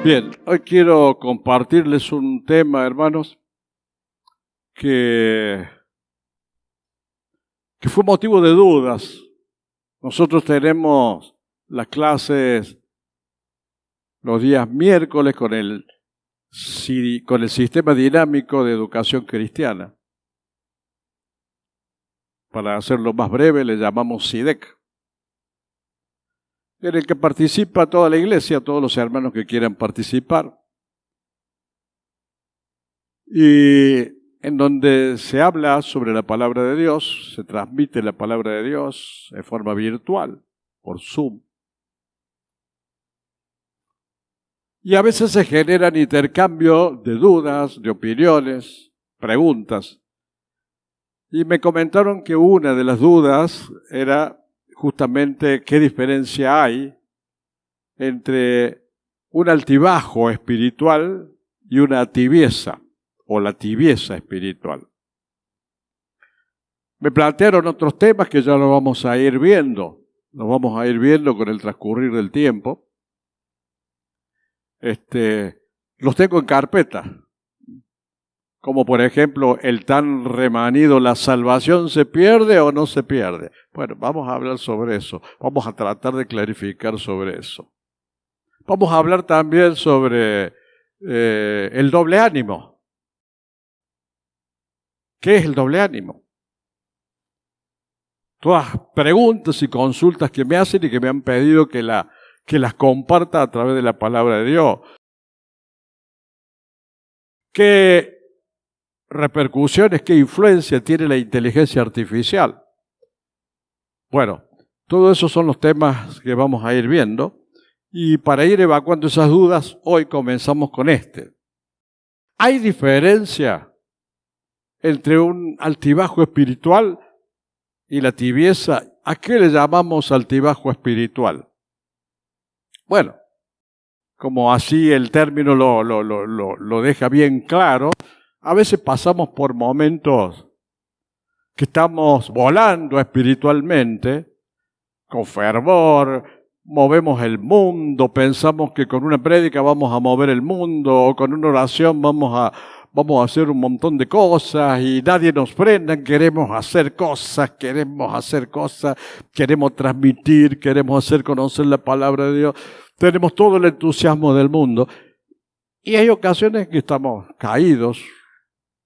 Bien, hoy quiero compartirles un tema, hermanos, que fue motivo de dudas. Nosotros tenemos las clases los días miércoles con el sistema dinámico de educación cristiana. Para hacerlo más breve, le llamamos SIDEC, en el que participa toda la iglesia, todos los hermanos que quieran participar, y en donde se habla sobre la palabra de Dios, se transmite la palabra de Dios de forma virtual, por Zoom. Y a veces se generan intercambios de dudas, de opiniones, preguntas. Y me comentaron que una de las dudas era justamente qué diferencia hay entre un altibajo espiritual y una tibieza, o la tibieza espiritual. Me plantearon otros temas que ya los vamos a ir viendo con el transcurrir del tiempo. Los tengo en carpeta, como por ejemplo el tan remanido, ¿la salvación se pierde o no se pierde? Bueno, vamos a hablar sobre eso, vamos a tratar de clarificar sobre eso. Vamos a hablar también sobre el doble ánimo. ¿Qué es el doble ánimo? Todas preguntas y consultas que me hacen y que me han pedido que las comparta a través de la palabra de Dios. ¿Qué repercusiones, qué influencia tiene la inteligencia artificial? Bueno, todos esos son los temas que vamos a ir viendo. Y para ir evacuando esas dudas, hoy comenzamos con este. ¿Hay diferencia entre un altibajo espiritual y la tibieza? ¿A qué le llamamos altibajo espiritual? Bueno, como así el término lo deja bien claro, a veces pasamos por momentos que estamos volando espiritualmente, con fervor, movemos el mundo, pensamos que con una prédica vamos a mover el mundo, o con una oración vamos a hacer un montón de cosas y nadie nos frena, queremos hacer cosas, queremos transmitir, queremos hacer conocer la palabra de Dios, tenemos todo el entusiasmo del mundo. Y hay ocasiones que estamos caídos,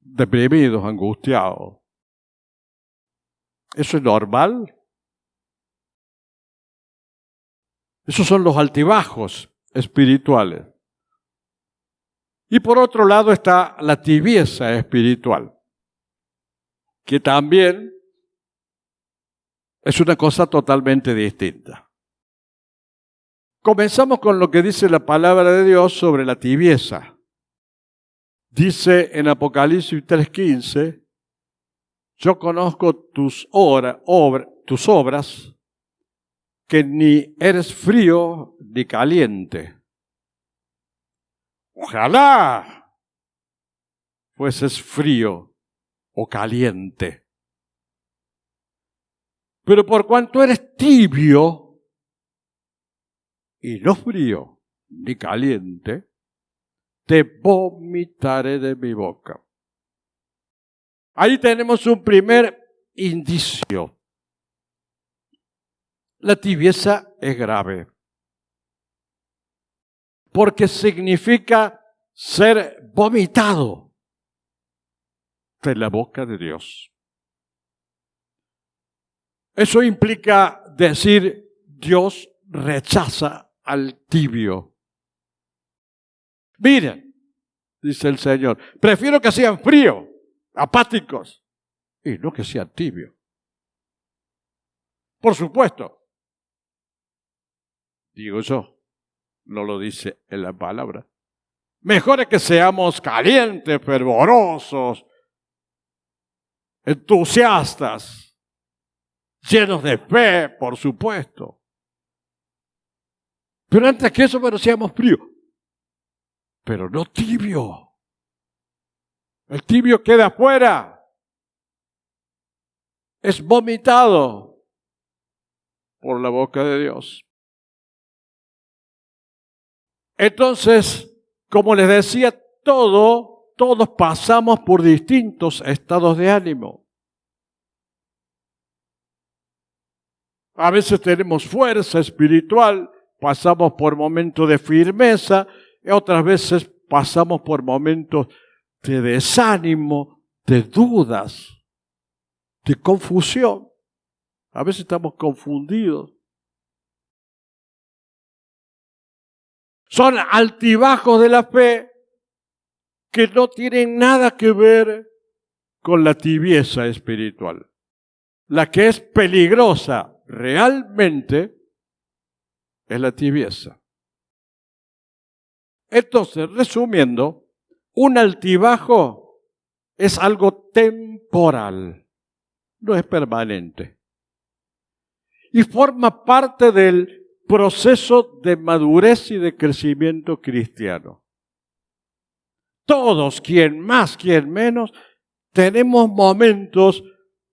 deprimidos, angustiados. ¿Eso es normal? Esos son los altibajos espirituales. Y por otro lado está la tibieza espiritual, que también es una cosa totalmente distinta. Comenzamos con lo que dice la palabra de Dios sobre la tibieza. Dice en Apocalipsis 3:15, yo conozco tus obras, que ni eres frío ni caliente. Ojalá fueses frío o caliente. Pero por cuanto eres tibio y no frío ni caliente, te vomitaré de mi boca. Ahí tenemos un primer indicio. La tibieza es grave, porque significa ser vomitado de la boca de Dios. Eso implica decir, Dios rechaza al tibio. Miren, dice el Señor, prefiero que sean fríos, apáticos, y no que sean tibios. Por supuesto, digo yo, no lo dice en la palabra. Mejor es que seamos calientes, fervorosos, entusiastas, llenos de fe, por supuesto. Pero antes que eso, bueno, seamos fríos, pero no tibio. El tibio queda afuera, es vomitado por la boca de Dios. Entonces, como les decía, todos pasamos por distintos estados de ánimo. A veces tenemos fuerza espiritual, pasamos por momentos de firmeza, y otras veces pasamos por momentos de desánimo, de dudas, de confusión. A veces estamos confundidos. Son altibajos de la fe que no tienen nada que ver con la tibieza espiritual. La que es peligrosa realmente es la tibieza. Entonces, resumiendo, un altibajo es algo temporal, no es permanente. Y forma parte del proceso de madurez y de crecimiento cristiano. Todos, quien más, quien menos, tenemos momentos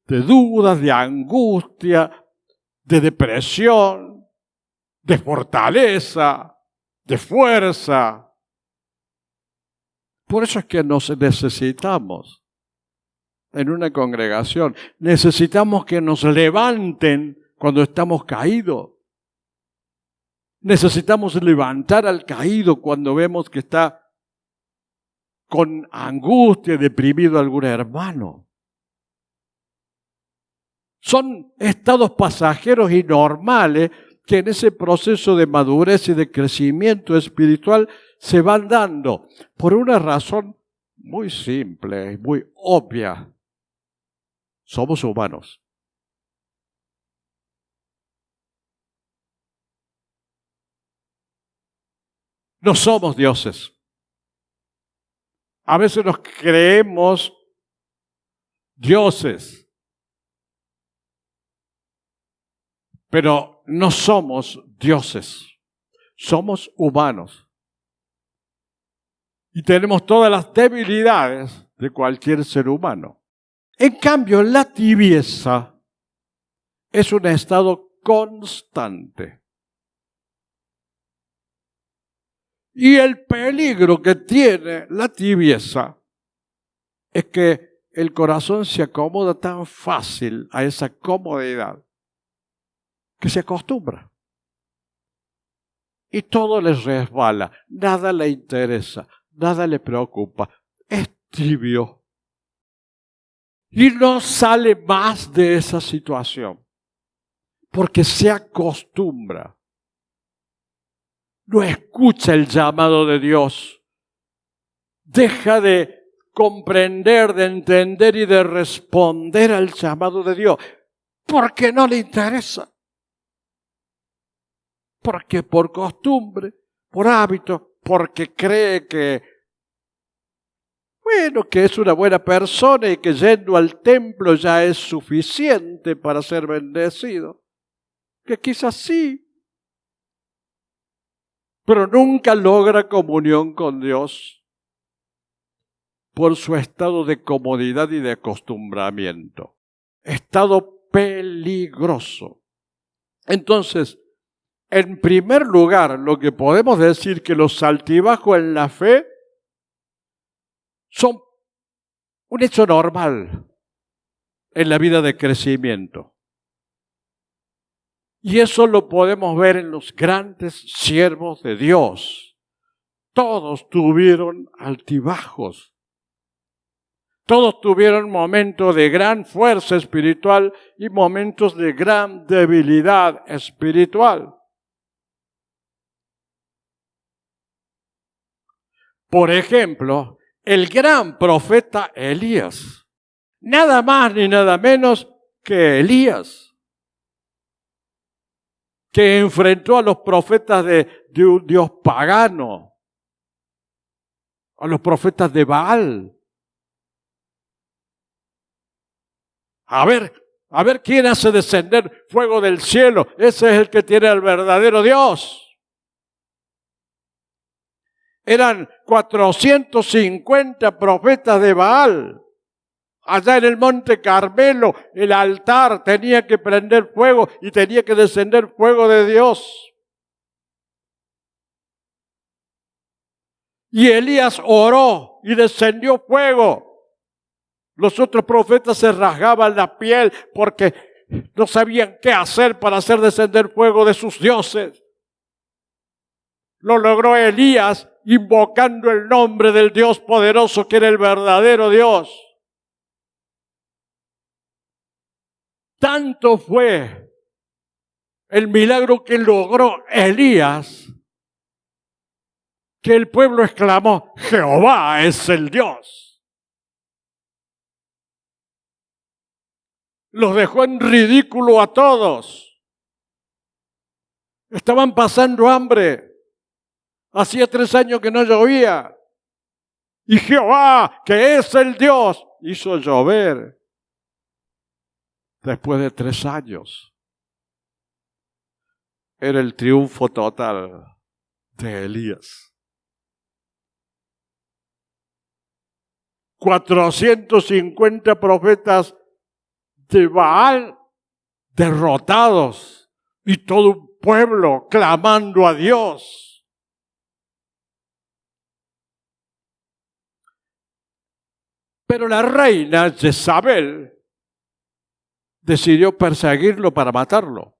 de dudas, de angustia, de depresión, de fortaleza, de fuerza. Por eso es que nos necesitamos en una congregación. Necesitamos que nos levanten cuando estamos caídos. Necesitamos levantar al caído cuando vemos que está con angustia, deprimido algún hermano. Son estados pasajeros y normales que en ese proceso de madurez y de crecimiento espiritual se van dando por una razón muy simple y muy obvia. Somos humanos. No somos dioses. A veces nos creemos dioses, pero no somos dioses. Somos humanos. Y tenemos todas las debilidades de cualquier ser humano. En cambio, la tibieza es un estado constante. Y el peligro que tiene la tibieza es que el corazón se acomoda tan fácil a esa comodidad que se acostumbra. Y todo les resbala, nada le interesa, nada le preocupa, es tibio. Y no sale más de esa situación, porque se acostumbra. No escucha el llamado de Dios. Deja de comprender, de entender y de responder al llamado de Dios, porque no le interesa. Porque por costumbre, por hábito, porque cree que, que es una buena persona y que yendo al templo ya es suficiente para ser bendecido. Que quizás sí, pero nunca logra comunión con Dios por su estado de comodidad y de acostumbramiento. Estado peligroso. Entonces, en primer lugar, lo que podemos decir que los altibajos en la fe son un hecho normal en la vida de crecimiento. Y eso lo podemos ver en los grandes siervos de Dios. Todos tuvieron altibajos. Todos tuvieron momentos de gran fuerza espiritual y momentos de gran debilidad espiritual. Por ejemplo, el gran profeta Elías. Nada más ni nada menos que Elías, que enfrentó a los profetas de un Dios pagano, a los profetas de Baal. A ver quién hace descender fuego del cielo. Ese es el que tiene al verdadero Dios. Eran 450 profetas de Baal. Allá en el monte Carmelo, el altar tenía que prender fuego y tenía que descender fuego de Dios. Y Elías oró y descendió fuego. Los otros profetas se rasgaban la piel porque no sabían qué hacer para hacer descender fuego de sus dioses. Lo logró Elías invocando el nombre del Dios poderoso que era el verdadero Dios. Tanto fue el milagro que logró Elías que el pueblo exclamó: Jehová es el Dios. Los dejó en ridículo a todos. Estaban pasando hambre. Hacía 3 años que no llovía. Y Jehová, que es el Dios, hizo llover después de 3 años. Era el triunfo total de Elías. 450 profetas de Baal derrotados y todo un pueblo clamando a Dios. Pero la reina Jezabel decidió perseguirlo para matarlo.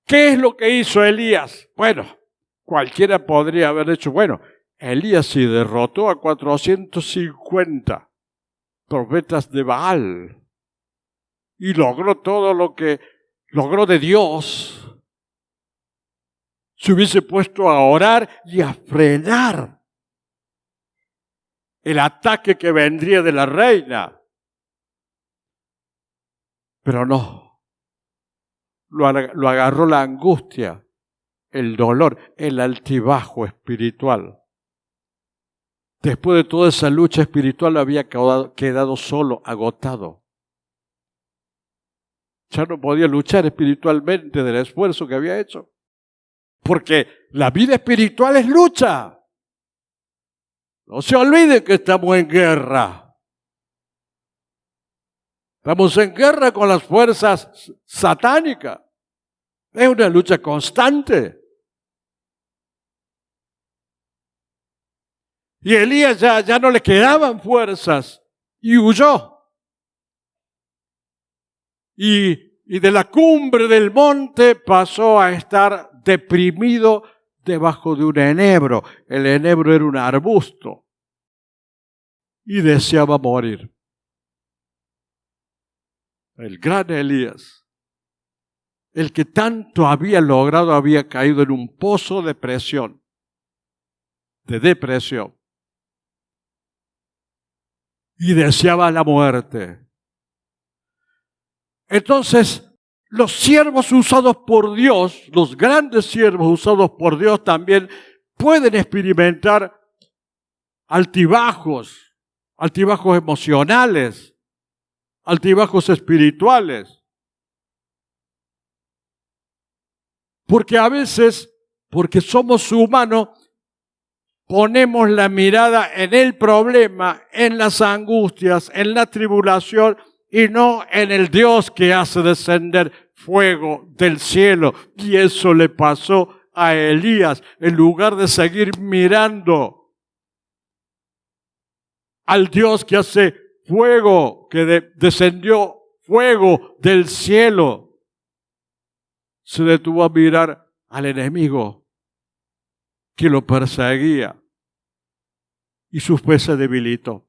¿Qué es lo que hizo Elías? Bueno, cualquiera podría haber hecho, Elías sí derrotó a 450 profetas de Baal y logró todo lo que logró de Dios. Se hubiese puesto a orar y a frenar el ataque que vendría de la reina. Pero no. Lo agarró la angustia, el dolor, el altibajo espiritual. Después de toda esa lucha espiritual había quedado solo, agotado. Ya no podía luchar espiritualmente del esfuerzo que había hecho. Porque la vida espiritual es lucha. No se olviden que estamos en guerra. Estamos en guerra con las fuerzas satánicas. Es una lucha constante. Y Elías ya no le quedaban fuerzas y huyó. Y de la cumbre del monte pasó a estar deprimido debajo de un enebro. El enebro era un arbusto y deseaba morir. El gran Elías, el que tanto había logrado, había caído en un pozo de depresión. Y deseaba la muerte. Entonces, los siervos usados por Dios, los grandes siervos usados por Dios también pueden experimentar altibajos emocionales, altibajos espirituales. Porque a veces, porque somos humanos, ponemos la mirada en el problema, en las angustias, en la tribulación, y no en el Dios que hace descender fuego del cielo. Y eso le pasó a Elías. En lugar de seguir mirando al Dios que hace fuego, que descendió fuego del cielo, se detuvo a mirar al enemigo que lo perseguía y su fe se debilitó.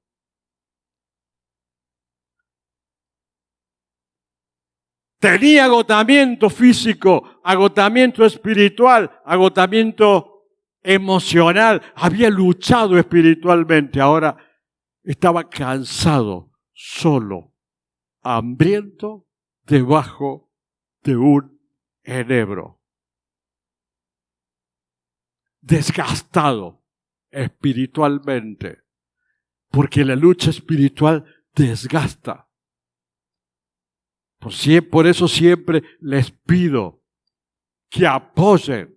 Tenía agotamiento físico, agotamiento espiritual, agotamiento emocional. Había luchado espiritualmente. Ahora estaba cansado, solo, hambriento, debajo de un enebro. Desgastado espiritualmente. Porque la lucha espiritual desgasta. Por eso siempre les pido que apoyen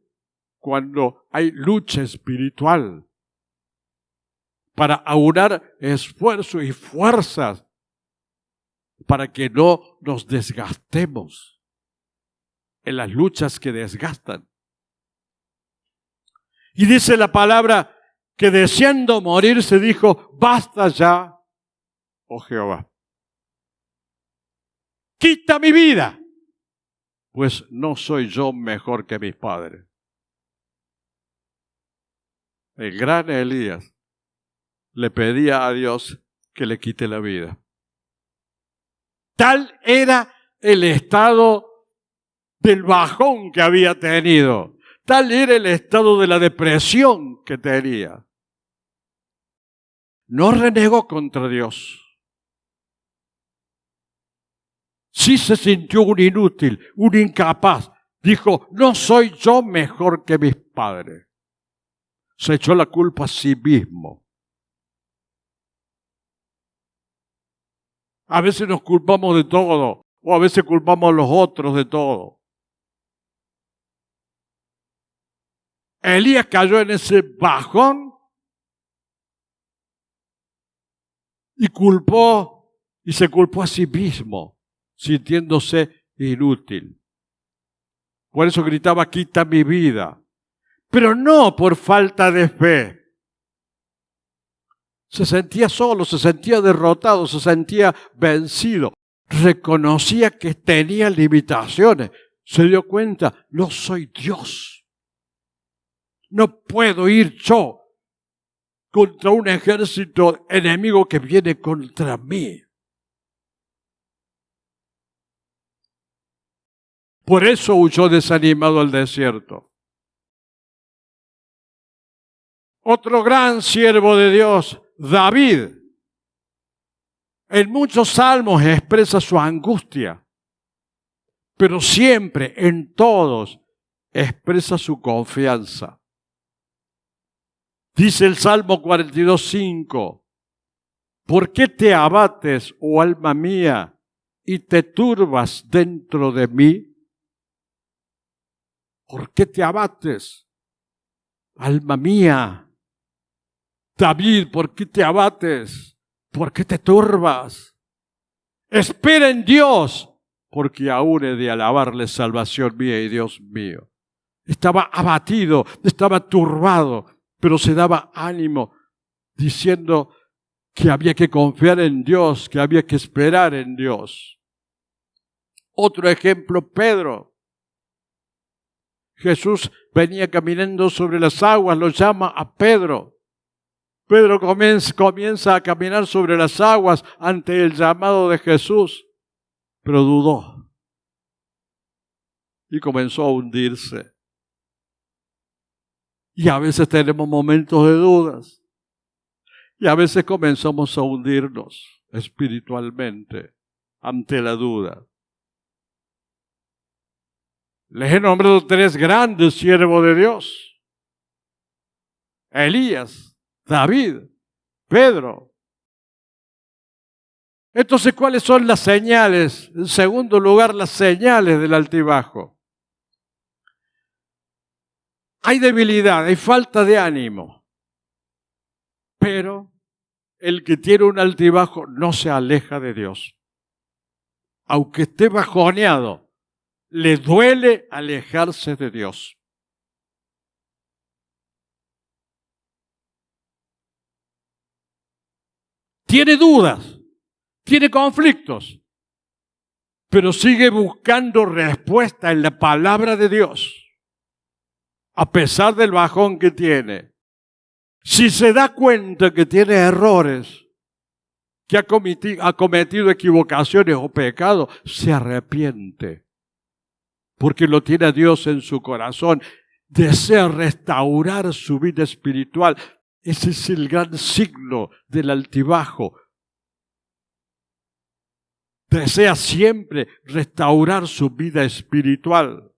cuando hay lucha espiritual para aunar esfuerzo y fuerzas para que no nos desgastemos en las luchas que desgastan. Y dice la palabra que deseando morir se dijo, basta ya, oh Jehová. Quita mi vida, pues no soy yo mejor que mis padres. El gran Elías le pedía a Dios que le quite la vida. Tal era el estado del bajón que había tenido. Tal era el estado de la depresión que tenía. No renegó contra Dios. Sí se sintió un inútil, un incapaz. Dijo, no soy yo mejor que mis padres. Se echó la culpa a sí mismo. A veces nos culpamos de todo, o a veces culpamos a los otros de todo. Elías cayó en ese bajón y se culpó a sí mismo, sintiéndose inútil. Por eso gritaba, quita mi vida. Pero no por falta de fe. Se sentía solo, se sentía derrotado, se sentía vencido. Reconocía que tenía limitaciones. Se dio cuenta, no soy Dios. No puedo ir yo contra un ejército enemigo que viene contra mí. Por eso huyó desanimado al desierto. Otro gran siervo de Dios, David, en muchos salmos expresa su angustia, pero siempre, en todos, expresa su confianza. Dice el Salmo 42:5, ¿por qué te abates, oh alma mía, y te turbas dentro de mí? ¿Por qué te abates, alma mía? David, ¿por qué te abates? ¿Por qué te turbas? Espera en Dios, porque aún he de alabarle, salvación mía y Dios mío. Estaba abatido, estaba turbado, pero se daba ánimo, diciendo que había que confiar en Dios, que había que esperar en Dios. Otro ejemplo, Pedro. Jesús venía caminando sobre las aguas, lo llama a Pedro. Pedro comienza a caminar sobre las aguas ante el llamado de Jesús, pero dudó y comenzó a hundirse. Y a veces tenemos momentos de dudas y a veces comenzamos a hundirnos espiritualmente ante la duda. Les he nombrado 3 grandes siervos de Dios: Elías, David, Pedro. Entonces, ¿cuáles son las señales? En segundo lugar, las señales del altibajo. Hay debilidad, hay falta de ánimo. Pero el que tiene un altibajo no se aleja de Dios. Aunque esté bajoneado, le duele alejarse de Dios. Tiene dudas, tiene conflictos, pero sigue buscando respuesta en la palabra de Dios, a pesar del bajón que tiene. Si se da cuenta que tiene errores, que ha cometido equivocaciones o pecados, se arrepiente, porque lo tiene a Dios en su corazón. Desea restaurar su vida espiritual. Ese es el gran signo del altibajo. Desea siempre restaurar su vida espiritual.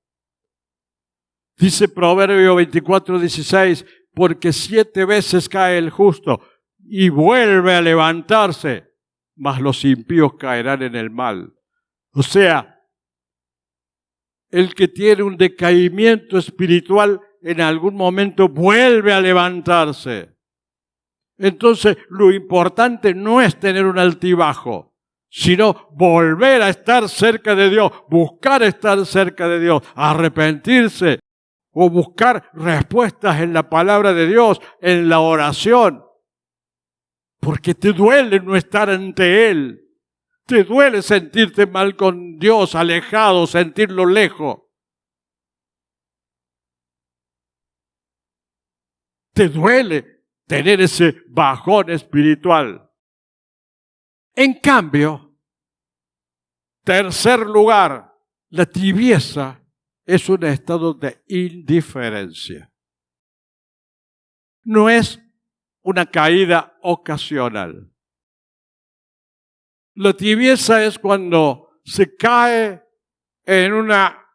Dice Proverbio 24:16, porque 7 veces cae el justo y vuelve a levantarse, mas los impíos caerán en el mal. O sea, el que tiene un decaimiento espiritual en algún momento vuelve a levantarse. Entonces, lo importante no es tener un altibajo, sino volver a estar cerca de Dios, buscar estar cerca de Dios, arrepentirse o buscar respuestas en la palabra de Dios, en la oración, porque te duele no estar ante Él. Te duele sentirte mal con Dios, alejado, sentirlo lejos. Te duele tener ese bajón espiritual. En cambio, tercer lugar, la tibieza es un estado de indiferencia. No es una caída ocasional. La tibieza es cuando se cae en una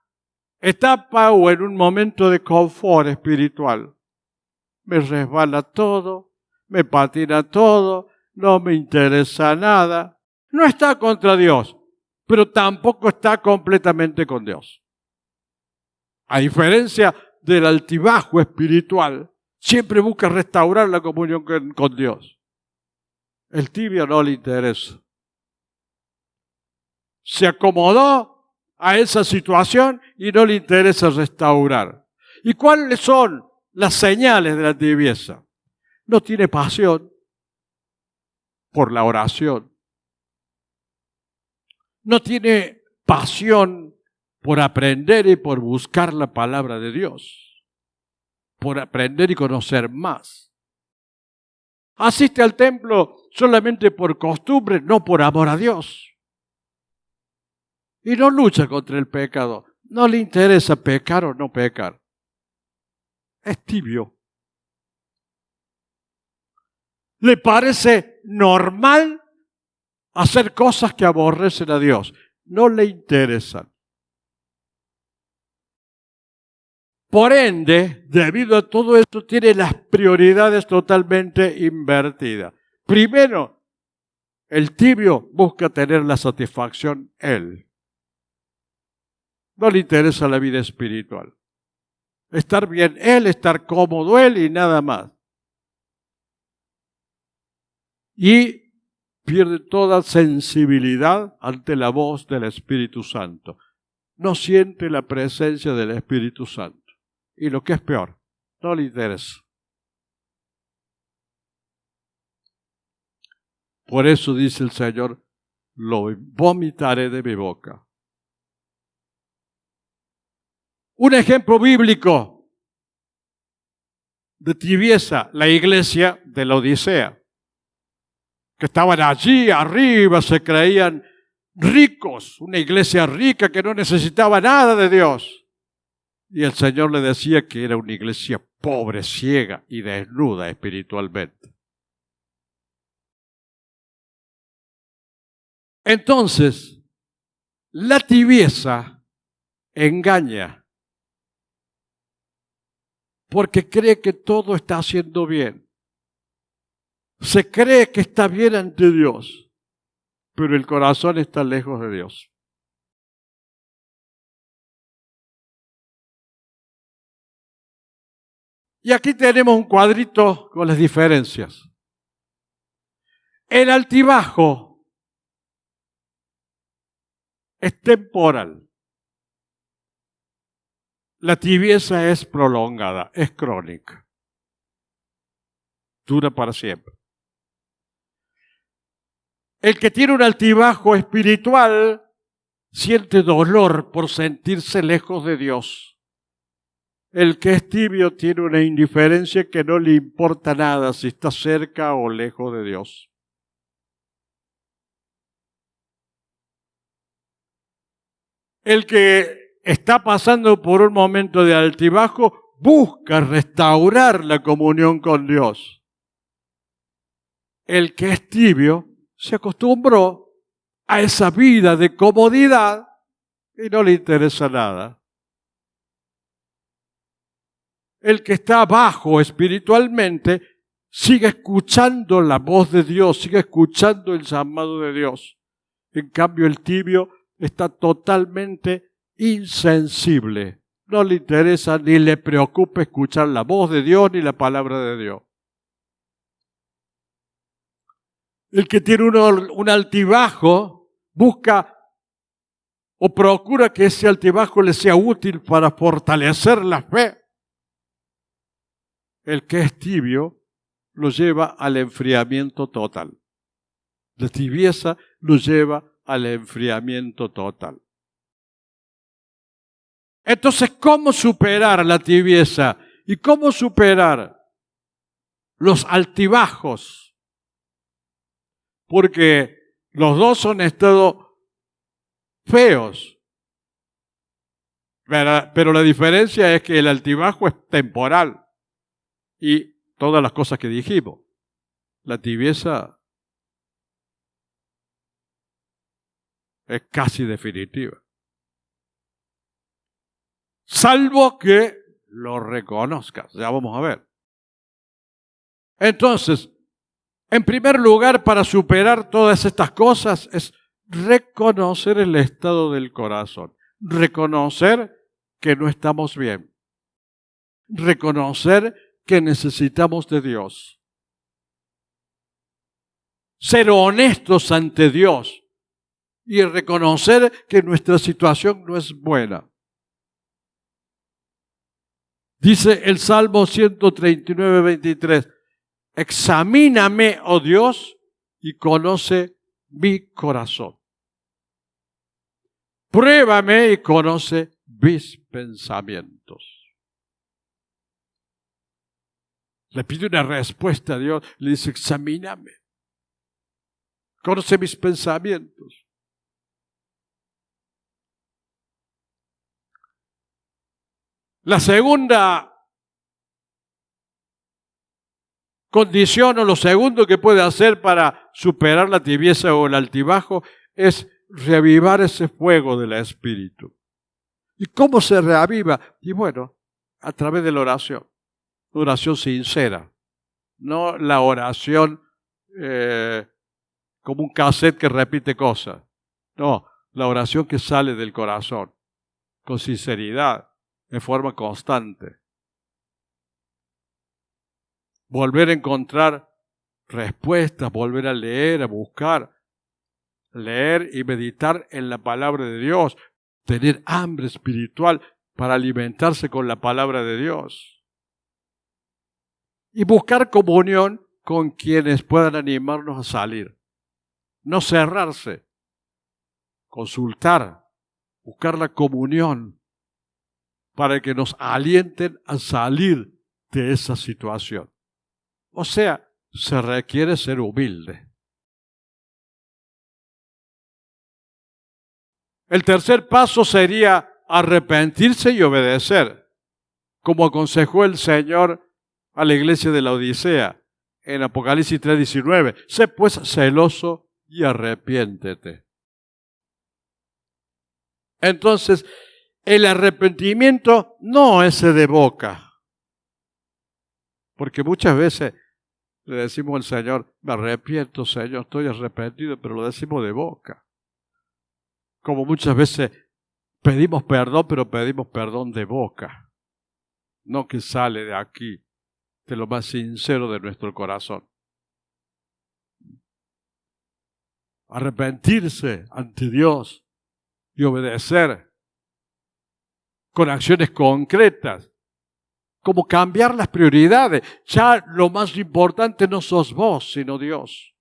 etapa o en un momento de confort espiritual. Me resbala todo, me patina todo, no me interesa nada. No está contra Dios, pero tampoco está completamente con Dios. A diferencia del altibajo espiritual, siempre busca restaurar la comunión con Dios. El tibio no le interesa. Se acomodó a esa situación y no le interesa restaurar. ¿Y cuáles son las señales de la tibieza? No tiene pasión por la oración. No tiene pasión por aprender y por buscar la palabra de Dios. Por aprender y conocer más. Asiste al templo solamente por costumbre, no por amor a Dios. Y no lucha contra el pecado. No le interesa pecar o no pecar. Es tibio. Le parece normal hacer cosas que aborrecen a Dios. No le interesan. Por ende, debido a todo esto, tiene las prioridades totalmente invertidas. Primero, el tibio busca tener la satisfacción él. No le interesa la vida espiritual. Estar bien él, estar cómodo él y nada más. Y pierde toda sensibilidad ante la voz del Espíritu Santo. No siente la presencia del Espíritu Santo. Y lo que es peor, no le interesa. Por eso dice el Señor, lo vomitaré de mi boca. Un ejemplo bíblico de tibieza, la iglesia de la Odisea, que estaban allí arriba, se creían ricos, una iglesia rica que no necesitaba nada de Dios. Y el Señor le decía que era una iglesia pobre, ciega y desnuda espiritualmente. Entonces, la tibieza engaña, porque cree que todo está haciendo bien. Se cree que está bien ante Dios, pero el corazón está lejos de Dios. Y aquí tenemos un cuadrito con las diferencias. El altibajo es temporal. La tibieza es prolongada, es crónica. Dura para siempre. El que tiene un altibajo espiritual siente dolor por sentirse lejos de Dios. El que es tibio tiene una indiferencia que no le importa nada si está cerca o lejos de Dios. El que está pasando por un momento de altibajo busca restaurar la comunión con Dios. El que es tibio se acostumbró a esa vida de comodidad y no le interesa nada. El que está bajo espiritualmente sigue escuchando la voz de Dios, sigue escuchando el llamado de Dios. En cambio, el tibio está totalmente insensible. No le interesa ni le preocupa escuchar la voz de Dios ni la palabra de Dios. El que tiene un altibajo busca o procura que ese altibajo le sea útil para fortalecer la fe. el que es tibio lo lleva al enfriamiento total. La tibieza lo lleva al enfriamiento total. Entonces, ¿cómo superar la tibieza? ¿Y cómo superar los altibajos? Porque los dos son estados feos. Pero la diferencia es que el altibajo es temporal y todas las cosas que dijimos. La tibieza es casi definitiva. Salvo que lo reconozcas. Ya vamos a ver. Entonces, en primer lugar, para superar todas estas cosas es reconocer el estado del corazón. Reconocer que no estamos bien. Reconocer que necesitamos de Dios. Ser honestos ante Dios y reconocer que nuestra situación no es buena. Dice el Salmo 139, 23, examíname, oh Dios, y conoce mi corazón. Pruébame y conoce mis pensamientos. Le pide una respuesta a Dios, le dice, examíname. Conoce mis pensamientos. La segunda condición o lo segundo que puede hacer para superar la tibieza o el altibajo es reavivar ese fuego del Espíritu. ¿Y cómo se reaviva? Y bueno, a través de la oración sincera, no la oración como un cassette que repite cosas, no, la oración que sale del corazón, con sinceridad, de forma constante. Volver a encontrar respuestas, volver a leer, a buscar, leer y meditar en la palabra de Dios, tener hambre espiritual para alimentarse con la palabra de Dios. Y buscar comunión con quienes puedan animarnos a salir. No cerrarse, consultar, buscar la comunión para que nos alienten a salir de esa situación. O sea, se requiere ser humilde. El tercer paso sería arrepentirse y obedecer, como aconsejó el Señor a la iglesia de la Odisea en Apocalipsis 3:19. Sé pues celoso y arrepiéntete. Entonces, el arrepentimiento no es de boca, porque muchas veces le decimos al Señor, me arrepiento, Señor, estoy arrepentido, pero lo decimos de boca. Como muchas veces pedimos perdón, pero pedimos perdón de boca, no que sale de aquí, de lo más sincero de nuestro corazón. Arrepentirse ante Dios y obedecer con acciones concretas, como cambiar las prioridades. Ya lo más importante no sos vos, sino Dios.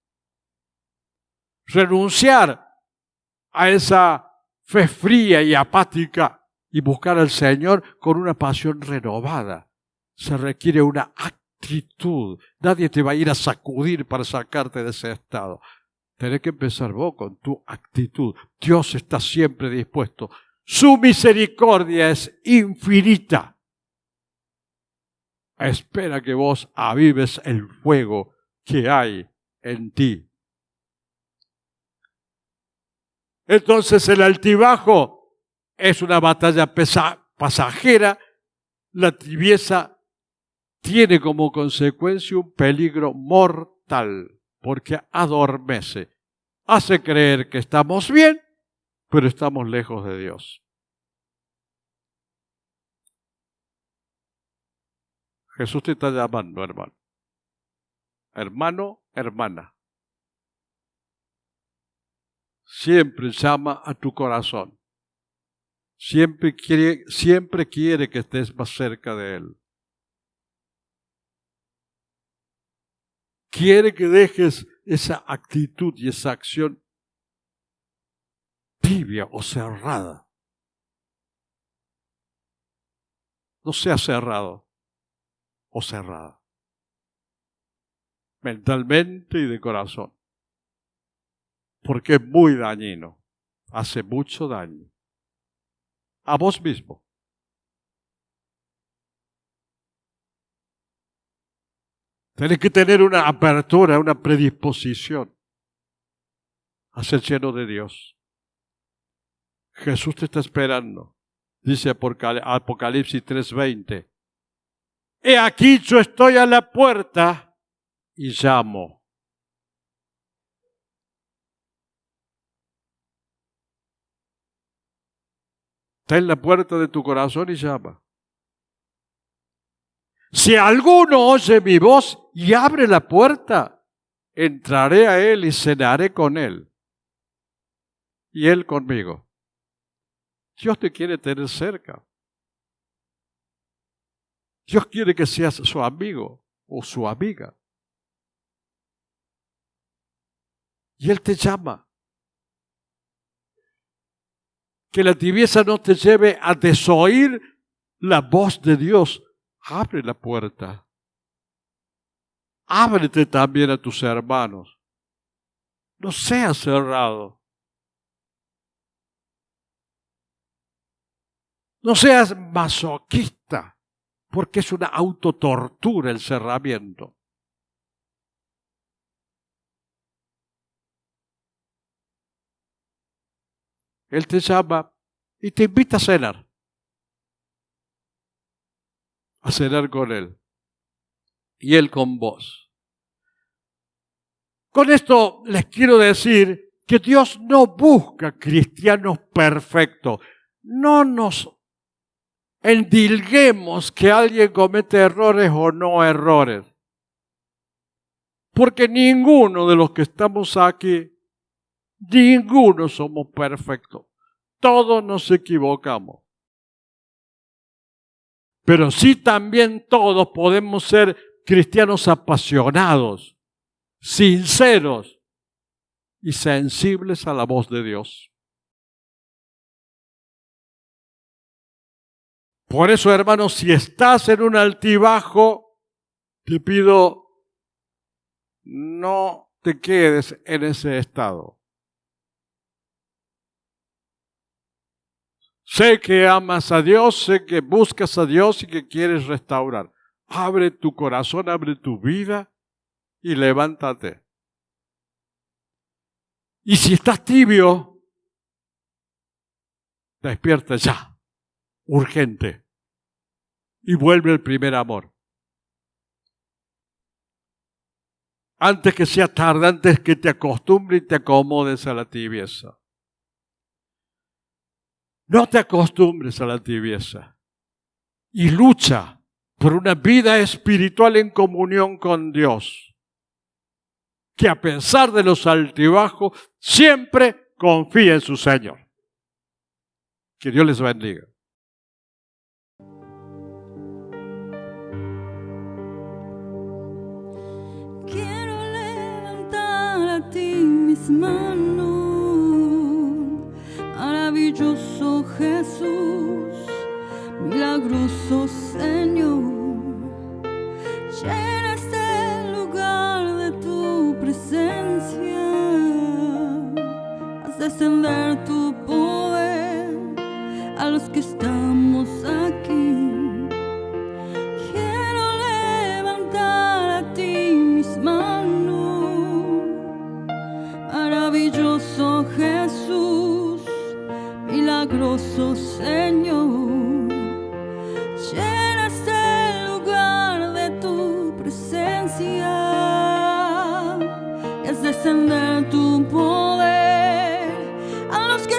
Renunciar a esa fe fría y apática y buscar al Señor con una pasión renovada. Se requiere una actitud. Nadie te va a ir a sacudir para sacarte de ese estado. Tenés que empezar vos con tu actitud. Dios está siempre dispuesto. Su misericordia es infinita. Espera que vos avives el fuego que hay en ti. Entonces el altibajo es una batalla pasajera. La tibieza tiene como consecuencia un peligro mortal, porque adormece, hace creer que estamos bien, pero estamos lejos de Dios. Jesús te está llamando, hermano. Hermano, hermana. Siempre llama a tu corazón. Siempre quiere que estés más cerca de Él. quiere que dejes esa actitud y esa acción tibia o cerrada. No seas cerrado o cerrada, mentalmente y de corazón, porque es muy dañino, hace mucho daño a vos mismo. Tenés que tener una apertura, una predisposición a ser lleno de Dios. Jesús te está esperando. Dice Apocalipsis 3:20. He aquí yo estoy a la puerta y llamo. Está en la puerta de tu corazón y llama. Si alguno oye mi voz y abre la puerta, entraré a él y cenaré con él, y él conmigo. Dios te quiere tener cerca. Dios quiere que seas su amigo o su amiga. Y Él te llama. Que la tibieza no te lleve a desoír la voz de Dios. Abre la puerta. Ábrete también a tus hermanos. No seas cerrado. No seas masoquista, porque es una autotortura el cerramiento. Él te llama y te invita a cenar. A cenar con Él. Y Él con vos. Con esto les quiero decir que Dios no busca cristianos perfectos. No nos endilguemos que alguien comete errores o no errores. Porque ninguno de los que estamos aquí, ninguno somos perfectos. Todos nos equivocamos. Pero sí también todos podemos ser cristianos apasionados, sinceros y sensibles a la voz de Dios. Por eso, hermanos, si estás en un altibajo, te pido, no te quedes en ese estado. Sé que amas a Dios, sé que buscas a Dios y que quieres restaurar. Abre tu corazón, abre tu vida y levántate. Y si estás tibio, despierta ya, urgente, y vuelve al primer amor. Antes que sea tarde, antes que te acostumbres y te acomodes a la tibieza. No te acostumbres a la tibieza y lucha por una vida espiritual en comunión con Dios, que a pesar de los altibajos siempre confía en su Señor. Que Dios les bendiga. Quiero levantar a ti mis manos. Maravilloso Jesús, milagroso Señor, llena este lugar de tu presencia, haz descender tu poder a los que estamos aquí. Quiero levantar a ti mis manos, maravilloso Jesús, milagroso Señor, llena este lugar de tu presencia y haz descender tu poder a los que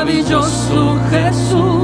maravilloso Jesús.